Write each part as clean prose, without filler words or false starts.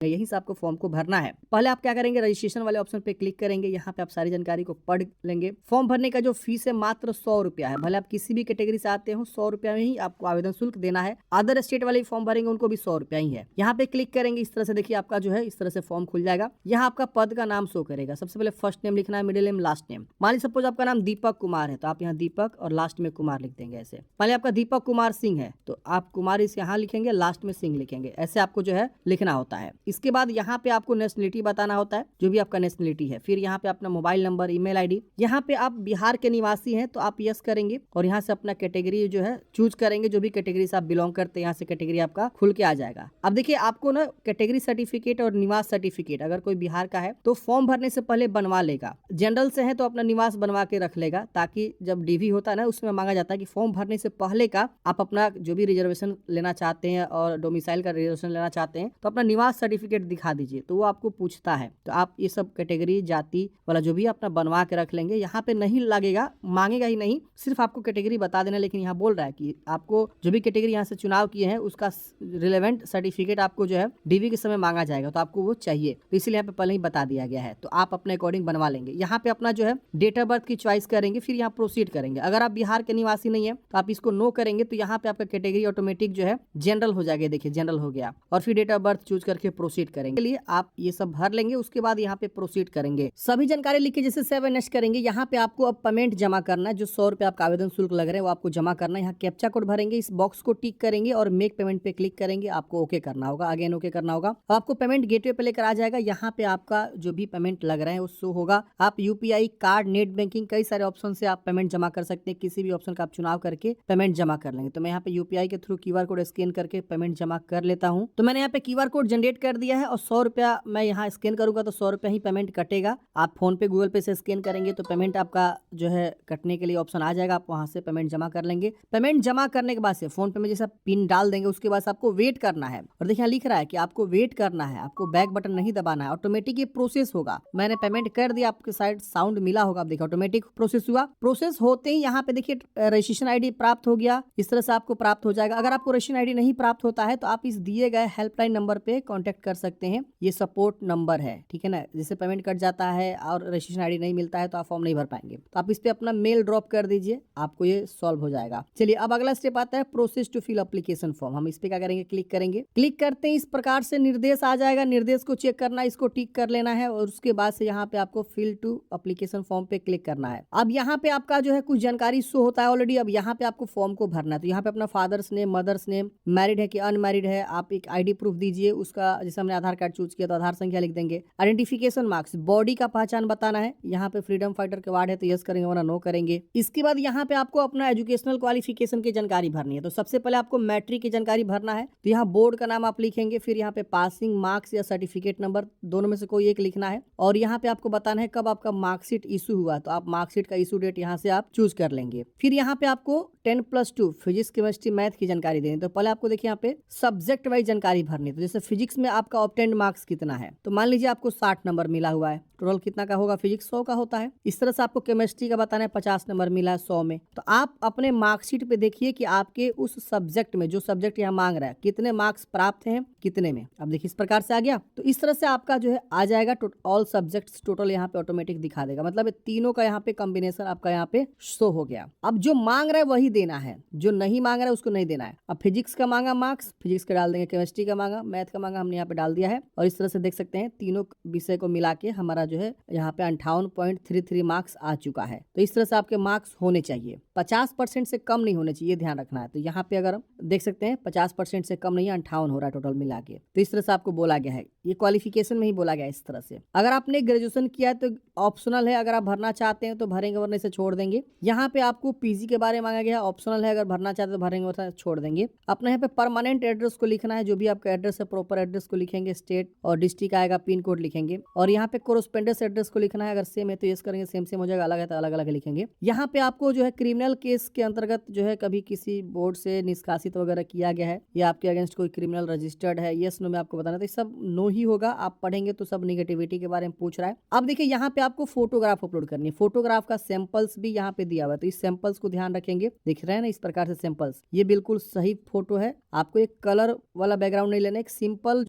यहीं से आपको फॉर्म को भरना है। पहले आप क्या करेंगे, रजिस्ट्रेशन वाले ऑप्शन पे क्लिक करेंगे। यहाँ पे आप सारी जानकारी को पढ़ लेंगे। फॉर्म भरने का जो फीस है मात्र 100 रुपया है। भले आप किसी भी कैटेगरी से आते हो, 100 रुपया में ही आपको आवेदन शुल्क देना है। अदर स्टेट वाले फॉर्म भरेंगे उनको भी 100 रुपया ही है। यहाँ पे क्लिक करेंगे, इस तरह से देखिए आपका जो है इस तरह से फॉर्म खुल जाएगा। यहाँ आपका पद का नाम शो करेगा। सबसे पहले फर्स्ट नेम लिखना है, मिडिल नेम, लास्ट नेम। मान लीजिए सपोज आपका नाम दीपक कुमार है तो आप यहाँ दीपक और लास्ट में कुमार लिख देंगे। ऐसे पहले आपका दीपक कुमार सिंह है तो आप कुमार इस यहाँ लिखेंगे, लास्ट में सिंह लिखेंगे। ऐसे आपको जो है लिखना होता है। इसके बाद यहाँ पे आपको नेशनलिटी बताना होता है, जो भी आपका नेशनलिटी है। फिर यहाँ पे अपना मोबाइल नंबर, ईमेल आईडी। यहाँ पे आप बिहार के निवासी हैं तो आप यस करेंगे और यहाँ से अपना कैटेगरी जो है चूज करेंगे। जो भी कैटेगरी से आप बिलोंग करते हैं यहाँ से कैटेगरी आपका खुल के आ जाएगा। अब देखिए आपको ना कैटेगरी सर्टिफिकेट और निवास सर्टिफिकेट अगर कोई बिहार का है तो फॉर्म भरने से पहले बनवा लेगा। जनरल से है तो अपना निवास बनवा के रख लेगा, ताकि जब डीवी होता है ना उसमें मांगा जाता है कि फॉर्म भरने से पहले का आप अपना जो भी रिजर्वेशन लेना चाहते हैं और डोमिसाइल का रिजर्वेशन लेना चाहते हैं तो अपना निवास सर्टिफिकेट दिखा दीजिए। तो वो आपको पूछता है तो आप ये सब कैटेगरी जाति वाला जो भी अपना बनवा के रख लेंगे। यहाँ पे नहीं लगेगा, मांगेगा ही नहीं, सिर्फ आपको कैटेगरी बता देना। लेकिन यहाँ बोल रहा है कि आपको जो भी कैटेगरी यहाँ से चुनाव किए हैं उसका रिलेवेंट सर्टिफिकेट आपको जो है डीवी के समय मांगा जाएगा, तो आपको वो चाहिए। तो इसीलिए यहाँ पे पहले ही बता दिया गया है। तो आप अपने अकॉर्डिंग बनवा लेंगे। यहाँ पे अपना जो है डेट ऑफ बर्थ की चॉइस करेंगे, फिर यहाँ प्रोसीड करेंगे। अगर आप बिहार के निवासी नहीं है तो आप इसको नो करेंगे तो यहाँ पे आपका कैटेगरी ऑटोमेटिक जो है जनरल हो जाएगा। देखिए जनरल हो गया और फिर डेट ऑफ बर्थ चूज करके प्रोसीड करेंगे। लिए आप ये सब भर लेंगे, उसके बाद यहाँ पे प्रोसीड करेंगे। सभी जानकारी लिख के जैसे सेव नेक्स्ट करेंगे। यहाँ पे आपको अब पेमेंट जमा करना है। जो 100 रुपए आपका आवेदन शुल्क लग रहा है वो आपको जमा करना है। यहाँ कैप्चा कोड भरेंगे, इस बॉक्स को टिक करेंगे और मेक पेमेंट पे क्लिक करेंगे। आपको ओके करना होगा, अगेन ओके करना होगा। आपको पेमेंट गेटवे पे लेकर आ जाएगा। यहाँ पे आपका जो भी पेमेंट लग रहा है वो शो होगा। आप यूपीआई, कार्ड, नेट बैंकिंग, कई सारे ऑप्शन से आप पेमेंट जमा कर सकते हैं। किसी भी ऑप्शन का आप चुनाव करके पेमेंट जमा कर लेंगे। तो मैं यहाँ पे यूपीआई के थ्रू क्यूआर कोड स्कैन करके पेमेंट जमा कर लेता हूँ। तो मैंने यहाँ पे क्यूआर कोड जनरेट कर दिया है और 100 रुपया मैं यहाँ स्कैन करूंगा तो 100 रुपया ही पेमेंट कटेगा। आप फोन पे, गूगल पे से स्कैन करेंगे तो पेमेंट आपका जो है कटने के लिए ऑप्शन आ जाएगा। आप वहां से पेमेंट जमा कर लेंगे। पेमेंट जमा करने के बाद से फोन पे में जैसा पिन डाल देंगे उसके बाद आपको वेट करना है। और देखिए लिख रहा है कि आपको वेट करना है, आपको बैक बटन नहीं दबाना है, ऑटोमेटिक ये प्रोसेस होगा। मैंने पेमेंट कर दिया, आपके साइड साउंड मिला होगा, आप देखिए ऑटोमेटिक प्रोसेस हुआ। प्रोसेस होते ही यहाँ पे देखिए रजिस्ट्रेशन आईडी प्राप्त हो गया। इस तरह से आपको प्राप्त हो जाएगा। अगर आपको रजिस्ट्रेशन आईडी नहीं प्राप्त होता है तो आप इस दिए गए हेल्पलाइन नंबर पे कांटेक्ट कर सकते हैं। ये सपोर्ट नंबर है, ठीक है ना। जिससे पेमेंट कट जाता है और रजिस्ट्रेशन आईडी नहीं मिलता है तो आप फॉर्म नहीं भर पाएंगे। तो आप इस पे अपना मेल ड्रॉप कर दीजिए, आपको ये सॉल्व हो जाएगा। चलिए अब अगला स्टेप आता है process to fill application form. हम इस पे क्या करेंगे, क्लिक करेंगे। क्लिक करते ही इस प्रकार से निर्देश आ जाएगा। निर्देश को चेक करना, इसको टिक कर लेना है और उसके बाद से यहाँ पे आपको फिल टू एप्लीकेशन फॉर्म पे क्लिक करना है। अब यहाँ पे आपका जो है कुछ जानकारी शो होता है ऑलरेडी। अब यहाँ पे आपको फॉर्म को भरना है। तो यहाँ पे अपना father's name, mother's name, married है कि अनमैरिड है, आप एक आईडी प्रूफ दीजिए उसका। जैसे हमने आधार कार्ड चूज किया तो आधार संख्या लिख देंगे। आइडेंटिफिकेशन मार्क्स, बॉडी का पहचान बताना है। यहाँ पे फ्रीडम फाइटर के वार्ड है तो यस करेंगे वरना नो करेंगे। इसके बाद यहाँ पे आपको अपना एजुकेशनल क्वालिफिकेशन की जानकारी भरनी है। तो सबसे पहले आपको मैट्रिक की जानकारी भरना है। तो यहाँ बोर्ड का नाम आप लिखेंगे, फिर यहाँ पे पासिंग मार्क्स या सर्टिफिकेट नंबर दोनों में से कोई एक लिखना है। और यहाँ पे आपको बताना है कब आपका मार्कशीट इशू हुआ। तो आप मार्कशीट का इशू डेट यहाँ से आप चूज कर लेंगे। फिर यहाँ पे आपको 10+2 फिजिक्स, केमिस्ट्री, मैथ की जानकारी देनी। तो पहले आपको देखिए यहाँ पे सब्जेक्ट वाइज जानकारी भरनी। तो जैसे फिजिक्स में आपका ऑब्टेन्ड मार्क्स कितना है, तो मान लीजिए आपको 60 नंबर मिला हुआ है। टोटल कितना का होगा, फिजिक्स 100 का होता है। इस तरह से आपको केमिस्ट्री का बताना है, 50 नंबर मिला है 100 में। तो आप अपने मार्कशीट पे देखिए कि आपके उस सब्जेक्ट में, जो सब्जेक्ट यहाँ मांग रहा है, कितने मार्क्स प्राप्त हैं, कितने में। अब देखिए इस प्रकार से आ गया। तो इस तरह से आपका जो है आ जाएगा ऑल सब्जेक्ट्स टोटल यहाँ पे ऑटोमेटिक दिखा देगा। मतलब तीनों का यहाँ पे कॉम्बिनेशन आपका यहाँ पे शो हो गया। अब जो मांग रहा है वही देना है, जो नहीं मांग रहा है उसको नहीं देना है। अब फिजिक्स का मांगा मार्क्स, फिजिक्स का डाल देंगे। केमिस्ट्री का मांगा, मैथ का मांगा, हमने यहाँ पे डाल दिया है। और इस तरह से देख सकते हैं तीनों विषय को मिला के हमारा जो है यहाँ पे 58.33 मार्क्स आ चुका है। तो इस तरह से आपके मार्क्स होने चाहिए, 50% से कम नहीं होने चाहिए, ध्यान रखना है। तो यहाँ पे अगर हम देख सकते हैं 50% से कम नहीं है, 58 हो रहा है टोटल मिला के। तो इस तरह से आपको बोला गया है, ये क्वालिफिकेशन में ही बोला गया है इस तरह से। अगर आपने ग्रेजुएशन किया है तो ऑप्शनल है, अगर आप भरना चाहते हैं तो भरेंगे वरना इसे छोड़ देंगे। यहाँ पे आपको पीजी के बारे में मांगा गया है, ऑप्शनल है, अगर भरना चाहते तो भरेंगे वरना छोड़ देंगे। अपने यहाँ पे परमानेंट एड्रेस को लिखना है, जो भी आपका एड्रेस है प्रॉपर एड्रेस को लिखेंगे, स्टेट और डिस्ट्रिक्ट आएगा, पिन कोड लिखेंगे। और यहाँ पे कोरोस्पेंडेंस एड्रेस को लिखना है, अगर सेम है तो यस करेंगे, सेम हो जाएगा, अलग है तो अलग अलग लिखेंगे। यहाँ पे आपको जो है क्रिमिनल केस के अंतर्गत जो है कभी किसी बोर्ड से निष्कासित वगैरह किया गया है या आपके अगेंस्ट कोई क्रिमिनल रजिस्टर्ड है, यस नो में आपको बताना। तो सब नो ही होगा, आप पढ़ेंगे तो सब निगेटिविटी के बारे में पूछ रहा है। अब देखिए यहाँ पे आपको फोटोग्राफ अपलोड करनी है। फोटोग्राफ का सैंपल्स भी यहाँ पे दिया हुआ है, तो इस सैंपल्स को ध्यान रखेंगे। दिख रहे हैं ना इस प्रकार से सैंपल्स, ये बिल्कुल सही फोटो है। आपको एक कलर वाला बैकग्राउंड नहीं लेना, एक सिंपल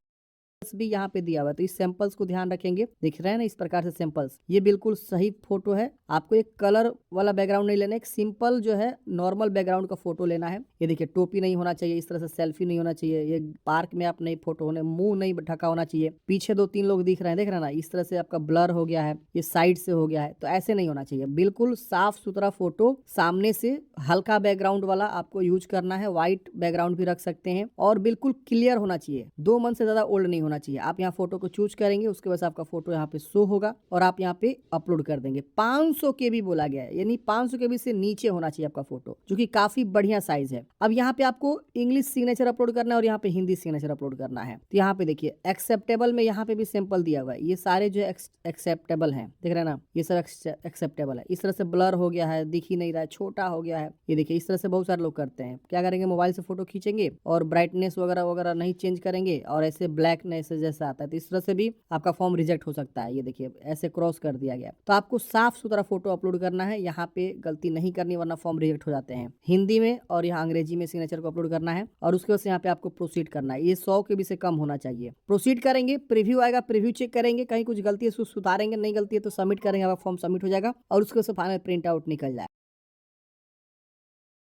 भी यहाँ पे दिया हुआ है, तो इस सैंपल्स को ध्यान रखेंगे। दिख रहे हैं ना इस प्रकार से सैंपल्स, ये बिल्कुल सही फोटो है। आपको एक कलर वाला बैकग्राउंड नहीं लेना, एक सिंपल जो है नॉर्मल बैकग्राउंड का फोटो लेना है। ये देखिए टोपी नहीं होना चाहिए, इस तरह से सेल्फी नहीं होना चाहिए, ये पार्क में आप नहीं फोटो होने, मुंह नहीं ढका होना चाहिए, पीछे 2-3 लोग दिख रहे हैं, देख रहे हैं ना, इस तरह से आपका ब्लर हो गया है, ये साइड से हो गया है, तो ऐसे नहीं होना चाहिए। बिल्कुल साफ सुथरा फोटो, सामने से हल्का बैकग्राउंड वाला आपको यूज करना है, व्हाइट बैकग्राउंड भी रख सकते हैं, और बिल्कुल क्लियर होना चाहिए, 2 मंथ से ज्यादा ओल्ड नहीं होना चाहिए। आप यहाँ फोटो को चूज करेंगे, उसके बाद आपका फोटो यहाँ पे शो होगा और आप यहाँ पे अपलोड कर देंगे। 500 KB बोला गया है, यानी 500 KB से नीचे होना चाहिए आपका फोटो, जो कि काफी बढ़िया साइज है। अब यहाँ पे आपको इंग्लिश सिग्नेचर अपलोड करना है और यहाँ पे हिंदी सिग्नेचर अपलोड करना है। तो यहाँ पे देखिए एक्सेप्टेबल में यहाँ पे भी सैंपल दिया हुआ है, ये सारे जो एक्सेप्टेबल हैं, देख रहे हैं ना, ये सब एक्सेप्टेबल है। इस तरह से ब्लर हो गया है, दिख ही नहीं रहा है, छोटा हो गया है, ये देखिए इस तरह से बहुत सारे लोग करते हैं। क्या करेंगे, मोबाइल से फोटो खींचेंगे और ब्राइटनेस वगैरह वगैरह नहीं चेंज करेंगे और ऐसे ब्लैकनेस जैसा आता है, तो इस तरह से भी आपका फॉर्म रिजेक्ट हो सकता है। ये देखिए ऐसे क्रॉस कर दिया गया। तो आपको साफ सुथरा फोटो अपलोड करना है, यहाँ पे गलती नहीं करनी वरना फॉर्म रिजेक्ट हो जाते हैं। हिंदी में और यहाँ अंग्रेजी में सिग्नेचर को अपलोड करना है और उसके बाद यहाँ पे आपको प्रोसीड करना है। ये 100 KB से कम होना चाहिए। प्रोसीड करेंगे, प्रीव्यू आएगा, प्रीव्यू चेक करेंगे, कहीं कुछ गलती है उसको सुधारेंगे, नहीं गलती है तो सबमिट करेंगे, आपका फॉर्म सबमिट हो जाएगा और उसके बाद फाइनल प्रिंट आउट निकल जाए।